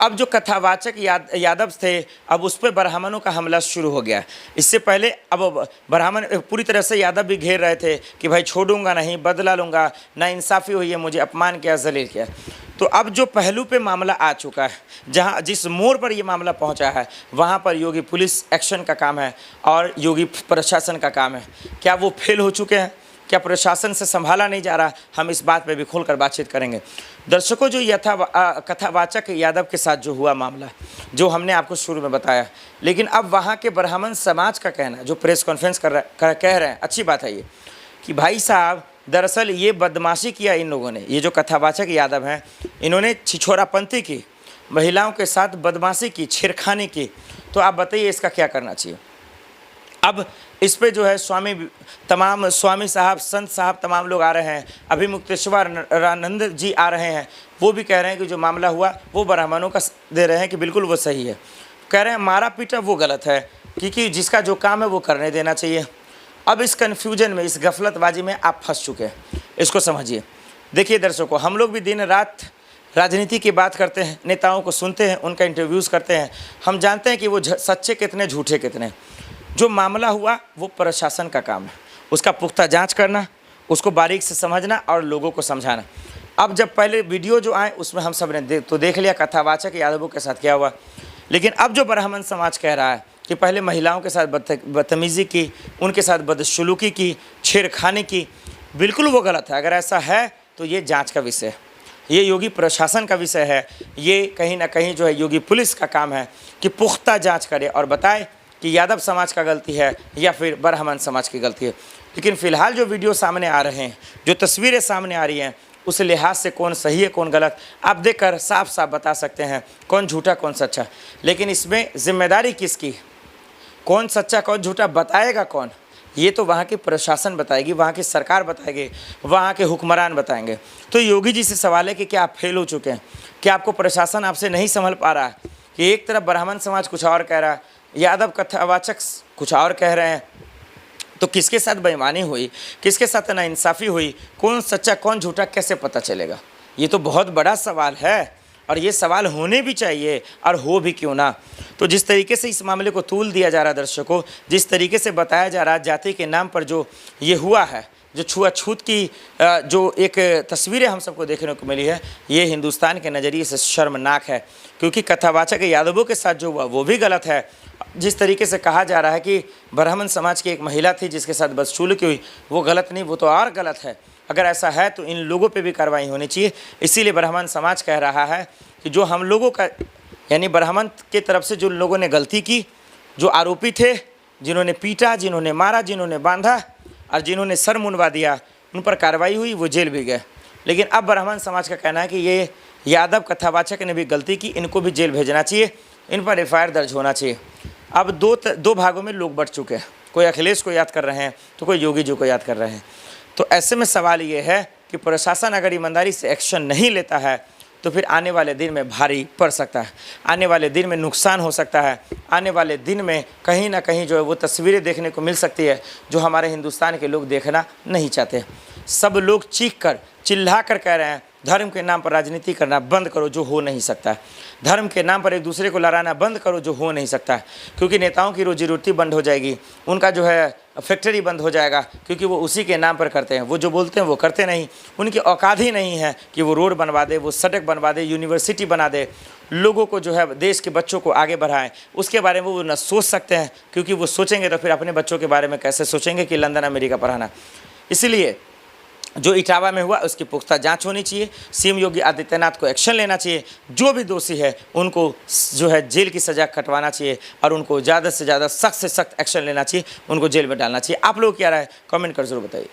अब जो कथावाचक यादव थे, अब उस पर ब्राह्मणों का हमला शुरू हो गया। इससे पहले अब ब्राह्मण पूरी तरह से यादव भी घेर रहे थे कि भाई छोड़ूंगा नहीं, बदला लूँगा, ना इंसाफ़ी हुई है, मुझे अपमान किया, जलील किया। तो अब जो पहलू पे मामला आ चुका है, जहाँ जिस मोड़ पर ये मामला पहुँचा है, वहाँ पर योगी पुलिस एक्शन का काम है और योगी प्रशासन का काम है। क्या वो फेल हो चुके हैं? क्या प्रशासन से संभाला नहीं जा रहा? हम इस बात पे भी खुलकर बातचीत करेंगे। दर्शकों, जो कथावाचक यादव के साथ जो हुआ मामला, जो हमने आपको शुरू में बताया, लेकिन अब वहाँ के ब्राह्मण समाज का कहना, जो प्रेस कॉन्फ्रेंस कह रहे हैं, अच्छी बात है ये, कि भाई साहब दरअसल ये बदमाशी किया इन लोगों ने, ये जो कथावाचक यादव हैं, इन्होंने छिछोरापंथी की, महिलाओं के साथ बदमाशी की, छेड़खानी की। तो आप बताइए इसका क्या करना चाहिए? अब इस पे जो है स्वामी साहब, संत साहब, तमाम लोग आ रहे हैं। अभी मुक्तेश्वरानंद जी आ रहे हैं, वो भी कह रहे हैं कि जो मामला हुआ वो ब्राह्मणों का दे रहे हैं कि बिल्कुल वो सही है। कह रहे हैं मारा पीटा वो गलत है, क्योंकि जिसका जो काम है वो करने देना चाहिए। अब इस कन्फ्यूजन में, इस गफलतबाजी में आप फंस चुके हैं, इसको समझिए। देखिए दर्शकों, हम लोग भी दिन रात राजनीति की बात करते हैं, नेताओं को सुनते हैं, उनका इंटरव्यूज़ करते हैं, हम जानते हैं कि वो सच्चे कितने, झूठे कितने। जो मामला हुआ वो प्रशासन का काम है, उसका पुख्ता जांच करना, उसको बारीक से समझना और लोगों को समझाना। अब जब पहले वीडियो जो आए उसमें हम सब ने देख लिया कथावाचक यादवों के साथ क्या हुआ, लेकिन अब जो ब्राह्मण समाज कह रहा है कि पहले महिलाओं के साथ बदतमीज़ी की, उनके साथ बदसलूकी की, छेड़खानी की, बिल्कुल वो गलत है। अगर ऐसा है तो ये जांच का विषय है, ये योगी प्रशासन का विषय है, ये कहीं ना कहीं जो है योगी पुलिस का काम है कि पुख्ता जांच करे और बताए कि यादव समाज का गलती है या फिर ब्राह्मण समाज की गलती है। लेकिन फ़िलहाल जो वीडियो सामने आ रहे हैं, जो तस्वीरें सामने आ रही हैं, उस लिहाज से कौन सही है कौन गलत आप देखकर साफ साफ बता सकते हैं, कौन झूठा कौन सच्चा। लेकिन इसमें जिम्मेदारी किसकी? कौन सच्चा कौन झूठा बताएगा कौन? ये तो वहाँ की प्रशासन बताएगी, वहाँ की सरकार बताएगी, वहाँ के हुक्मरान बताएंगे। तो योगी जी से सवाल है कि क्या आप फेल हो चुके हैं? क्या आपको प्रशासन आपसे नहीं संभल पा रहा है कि एक तरफ ब्राह्मण समाज कुछ और कह रहा है, यादव कथावाचक कुछ और कह रहे हैं? तो किसके साथ बेईमानी हुई, किसके साथ नाइंसाफ़ी हुई, कौन सच्चा कौन झूठा कैसे पता चलेगा? ये तो बहुत बड़ा सवाल है और ये सवाल होने भी चाहिए और हो भी क्यों ना। तो जिस तरीके से इस मामले को तूल दिया जा रहा है दर्शकों, जिस तरीके से बताया जा रहा है, जाति के नाम पर जो ये हुआ है, जो छुआछूत की जो एक तस्वीरें हम सबको देखने को मिली है, ये हिंदुस्तान के नज़रिए से शर्मनाक है। क्योंकि कथावाचक यादवों के साथ जो हुआ वो भी गलत है। जिस तरीके से कहा जा रहा है कि ब्राह्मण समाज की एक महिला थी जिसके साथ बदसलूकी हुई, वो गलत नहीं, वो तो और गलत है। अगर ऐसा है तो इन लोगों पे भी कार्रवाई होनी चाहिए। इसीलिए ब्राह्मण समाज कह रहा है कि जो हम लोगों का, यानी ब्राह्मण के तरफ से जो लोगों ने गलती की, जो आरोपी थे, जिन्होंने पीटा, जिन्होंने मारा, जिन्होंने बांधा और जिन्होंने सर मुंडवा दिया, उन पर कार्रवाई हुई, वो जेल भी गए। लेकिन अब ब्राह्मण समाज का कहना है कि ये यादव कथावाचक ने भी गलती की, इनको भी जेल भेजना चाहिए, इन पर एफआईआर दर्ज होना चाहिए। अब दो भागों में लोग बढ़ चुके हैं, कोई अखिलेश को याद कर रहे हैं तो कोई योगी जी को याद कर रहे हैं। तो ऐसे में सवाल ये है कि प्रशासन अगर ईमानदारी से एक्शन नहीं लेता है तो फिर आने वाले दिन में भारी पड़ सकता है, आने वाले दिन में नुकसान हो सकता है, आने वाले दिन में कहीं ना कहीं जो है वो तस्वीरें देखने को मिल सकती है जो हमारे हिंदुस्तान के लोग देखना नहीं चाहते। सब लोग चीख कर चिल्ला कर कह रहे हैं धर्म के नाम पर राजनीति करना बंद करो, जो हो नहीं सकता है। धर्म के नाम पर एक दूसरे को लड़ाना बंद करो, जो हो नहीं सकता है। क्योंकि नेताओं की रोजी रोटी बंद हो जाएगी, उनका जो है फैक्ट्री बंद हो जाएगा, क्योंकि वो उसी के नाम पर करते हैं। वो जो बोलते हैं वो करते नहीं, उनकी औकात ही नहीं है कि वो रोड बनवा दे, वो सड़क बनवा दे, यूनिवर्सिटी बना दे, लोगों को जो है देश के बच्चों को आगे बढ़ाएं। उसके बारे में वो न सोच सकते हैं, क्योंकि वो सोचेंगे तो फिर अपने बच्चों के बारे में कैसे सोचेंगे कि लंदन अमेरिका पढ़ाना। इसलिए जो इटावा में हुआ उसकी पुख्ता जांच होनी चाहिए। सीएम योगी आदित्यनाथ को एक्शन लेना चाहिए, जो भी दोषी है उनको जो है जेल की सज़ा कटवाना चाहिए और उनको ज़्यादा से ज़्यादा सख्त से सख्त एक्शन लेना चाहिए, उनको जेल में डालना चाहिए। आप लोग क्या राय कमेंट कर जरूर बताइए।